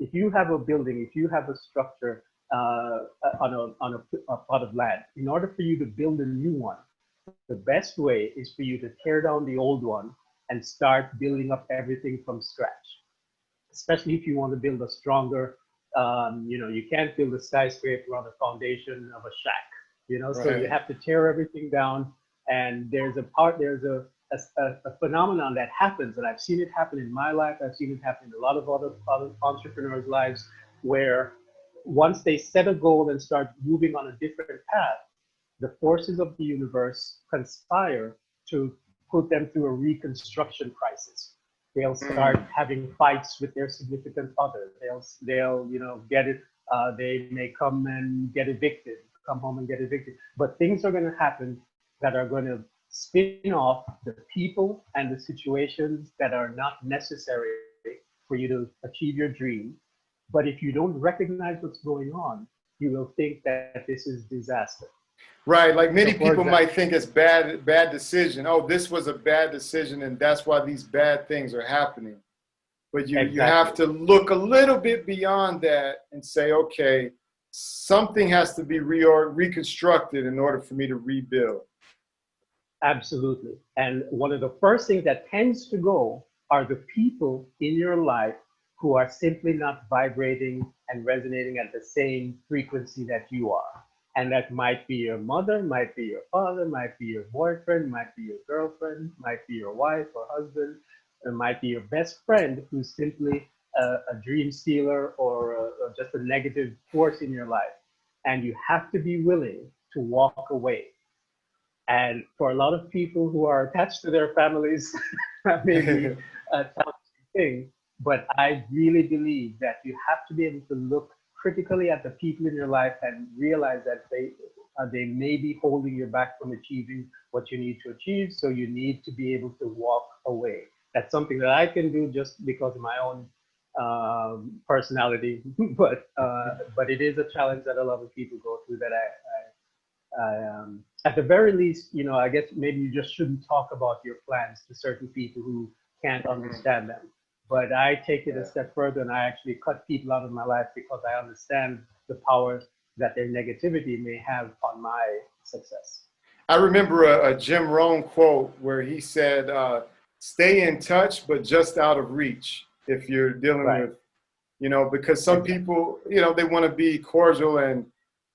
if you have a building, if you have a structure a plot of land, in order for you to build a new one, the best way is for you to tear down the old one and start building up everything from scratch. Especially if you want to build a stronger, you can't build a skyscraper on the foundation of a shack, so you have to tear everything down. And there's a phenomenon that happens, and I've seen it happen in my life. I've seen it happen in a lot of other entrepreneurs' lives, where once they set a goal and start moving on a different path, the forces of the universe conspire to put them through a reconstruction crisis. They'll start having fights with their significant other. They'll get it. They may come and get evicted, come home and get evicted. But things are going to happen that are going to spin off the people and the situations that are not necessary for you to achieve your dream. But if you don't recognize what's going on, you will think that this is disaster. Right, like many people might think it's bad decision. Oh, this was a bad decision, and that's why these bad things are happening. But you have to look a little bit beyond that and say, okay, something has to be reconstructed in order for me to rebuild. Absolutely. And one of the first things that tends to go are the people in your life who are simply not vibrating and resonating at the same frequency that you are. And that might be your mother, might be your father, might be your boyfriend, might be your girlfriend, might be your wife or husband, it might be your best friend who's simply a dream stealer or just a negative force in your life. And you have to be willing to walk away. And for a lot of people who are attached to their families, that may be a challenging thing. But I really believe that you have to be able to look critically at the people in your life and realize that they may be holding you back from achieving what you need to achieve. So you need to be able to walk away. That's something that I can do just because of my own personality, but it is a challenge that a lot of people go through that I at the very least, I guess maybe you just shouldn't talk about your plans to certain people who can't understand them. But I take it a step further, and I actually cut people out of my life because I understand the power that their negativity may have on my success. I remember a Jim Rohn quote where he said, stay in touch, but just out of reach if you're dealing with, because some people, they want to be cordial and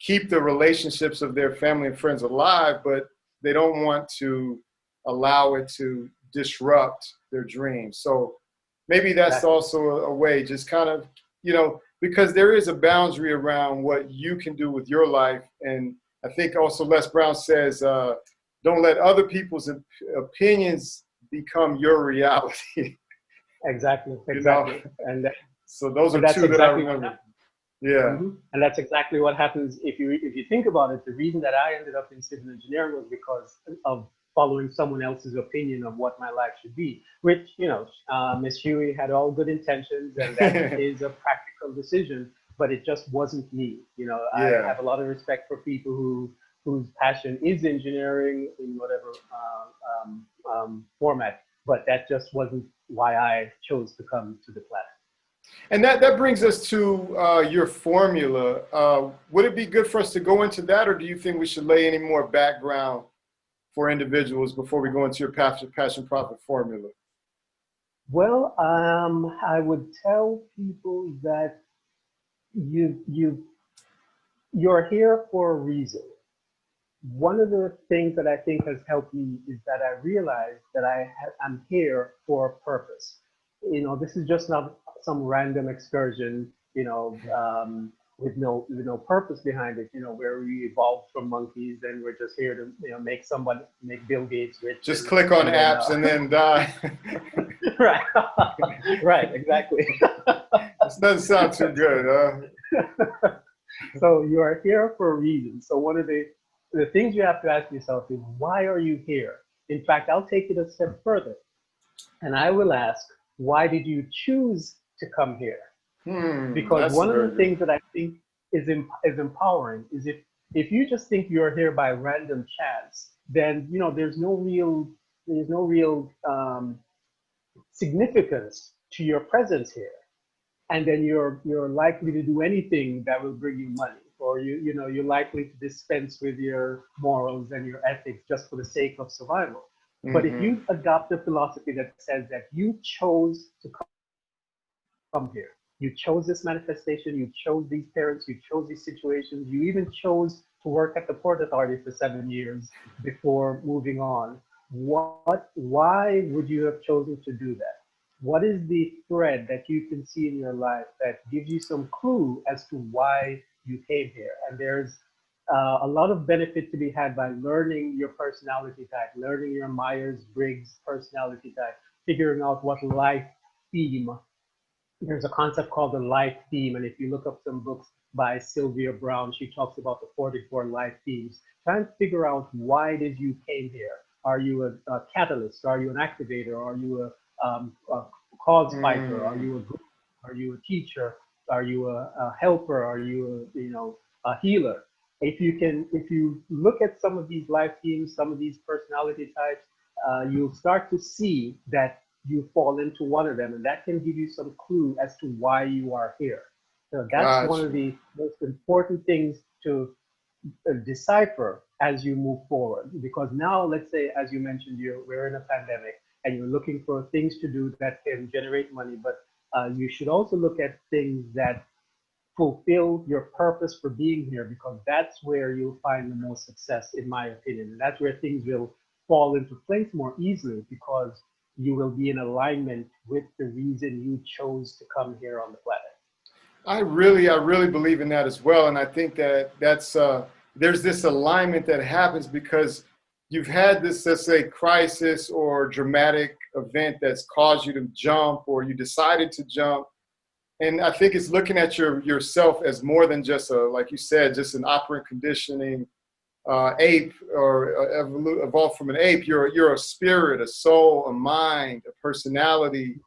keep the relationships of their family and friends alive, but they don't want to allow it to disrupt their dreams. So maybe that's also a way, just kind of, because there is a boundary around what you can do with your life. And I think also Les Brown says, don't let other people's opinions become your reality. Exactly. And so those are two that I remember. Yeah. And that's exactly what happens if you think about it. The reason that I ended up in civil engineering was because of following someone else's opinion of what my life should be, which, Miss Huey had all good intentions, and that is a practical decision, but it just wasn't me. I have a lot of respect for people whose passion is engineering in whatever format, but that just wasn't why I chose to come to the planet. And that brings us to your formula. Would it be good for us to go into that, or do you think we should lay any more background for individuals before we go into your passion profit formula? Well, I would tell people that you're here for a reason. One of the things that I think has helped me is that I realized that I'm here for a purpose. This is just not some random excursion, with no purpose behind it, where we evolved from monkeys and we're just here to, make Bill Gates rich. Just click on apps and then die. Right. Right, exactly. This doesn't sound too good, huh? So you are here for a reason. So one of the things you have to ask yourself is, why are you here? In fact, I'll take it a step further. And I will ask, why did you choose to come here? Because one of the things that I think is empowering is if you just think you're here by random chance, then there's no real significance to your presence here. and then you're likely to do anything that will bring you money, or you're likely to dispense with your morals and your ethics just for the sake of survival. But if you adopt a philosophy that says that you chose to come here, you chose this manifestation, you chose these parents, you chose these situations, you even chose to work at the Port Authority for 7 years before moving on. Why would you have chosen to do that? What is the thread that you can see in your life that gives you some clue as to why you came here? And there's a lot of benefit to be had by learning your personality type, learning your Myers-Briggs personality type, figuring out what life theme. There's a concept called the life theme, and if you look up some books by Sylvia Brown, she talks about the 44 life themes. Try and figure out why did you came here. Are you a catalyst? Are you an activator? Are you a cause fighter? Are you a guru? Are you a teacher? Are you a helper? Are you a healer? If you look at some of these life themes, some of these personality types, you'll start to see that you fall into one of them, and that can give you some clue as to why you are here. So that's one of the most important things to decipher as you move forward. Because now, let's say, as you mentioned, we're in a pandemic and you're looking for things to do that can generate money, but you should also look at things that fulfill your purpose for being here, because that's where you'll find the most success, in my opinion. And that's where things will fall into place more easily, because you will be in alignment with the reason you chose to come here on the planet. I really believe in that as well. And I think that's there's this alignment that happens because you've had this, let's say, crisis or dramatic event that's caused you to jump, or you decided to jump. And I think it's looking at yourself as more than just like you said, just an operant conditioning ape, or evolved from an ape. You're a spirit, a soul, a mind, a personality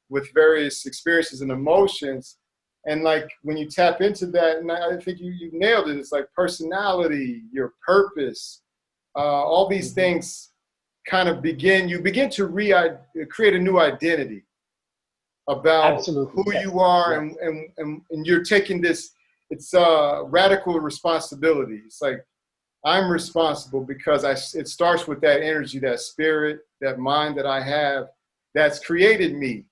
with various experiences and emotions. And like when you tap into that, and I think you nailed it. It's like personality, your purpose, all these things kind of you begin to create a new identity about Absolutely, who yes. you are, Yes. and you're taking this, it's radical responsibility. It's like, I'm responsible because it starts with that energy, that spirit, that mind that I have that's created me.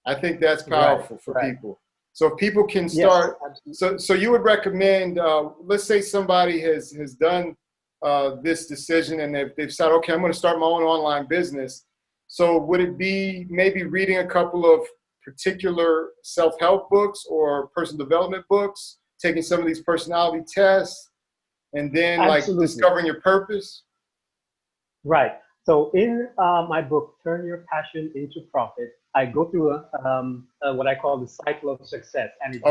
I think that's powerful for people. So if people can start, so you would recommend, let's say somebody has done this decision and they've said, okay, I'm going to start my own online business. So would it be maybe reading a couple of particular self-help books or personal development books, taking some of these personality tests, and then like discovering your purpose? Right. So in my book, Turn Your Passion into Profit, I go through what I call the cycle of success, and it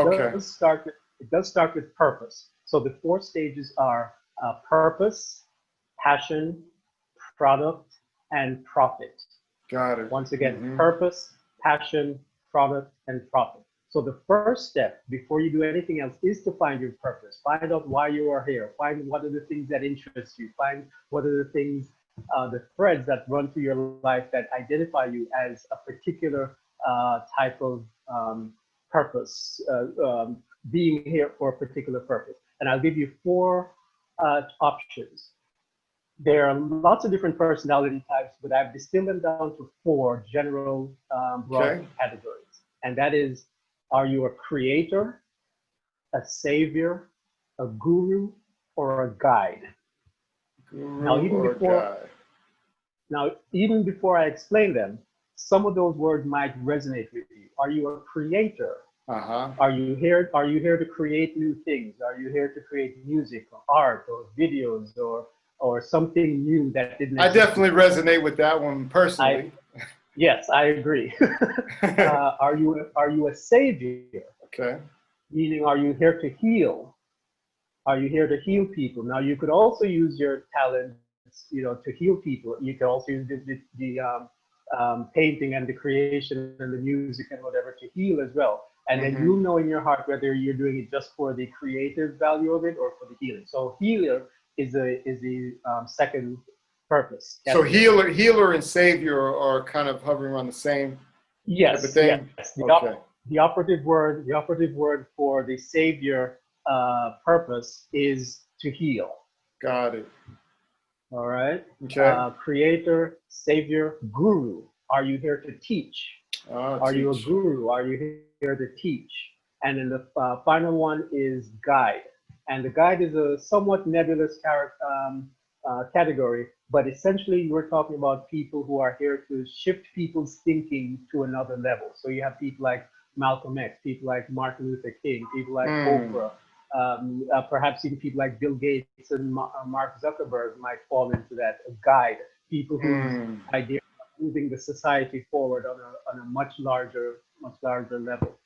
does start with purpose. So the 4 stages are purpose, passion, product, and profit. Got it. Once again, purpose, passion, product, and profit. So the first step before you do anything else is to find your purpose. Find out why you are here. Find what are the things that interest you. Find what are the things, the threads that run through your life that identify you as a particular type of purpose, being here for a particular purpose. And I'll give you 4 options. There are lots of different personality types, but I've distilled them down to 4 general broad categories. And that is, are you a creator, a savior, a guru, or a guide? Now, even before I explain them, some of those words might resonate with you. Are you a creator? Are you here to create new things? Are you here to create music or art or videos or something new that didn't exist? I definitely resonate with that one personally. Yes, I agree. Are you a savior? Okay. Meaning, are you here to heal? Are you here to heal people? Now, you could also use your talents, to heal people. You could also use the painting and the creation and the music and whatever to heal as well. And then you know in your heart whether you're doing it just for the creative value of it or for the healing. So healer is the second purpose. So healer and savior are kind of hovering around the same type of thing? Yes. Okay. the operative word for the savior purpose is to heal. Got it. All right. Okay. Creator, savior, guru. Are you here to teach? Are you a Teach. guru? Are you here to teach? And then the final one is guide. And the guide is a somewhat nebulous category, but essentially we're talking about people who are here to shift people's thinking to another level. So you have people like Malcolm X, people like Martin Luther King, people like Oprah, perhaps even people like Bill Gates and Mark Zuckerberg might fall into that. A guide, people whose idea of moving the society forward on a much larger level.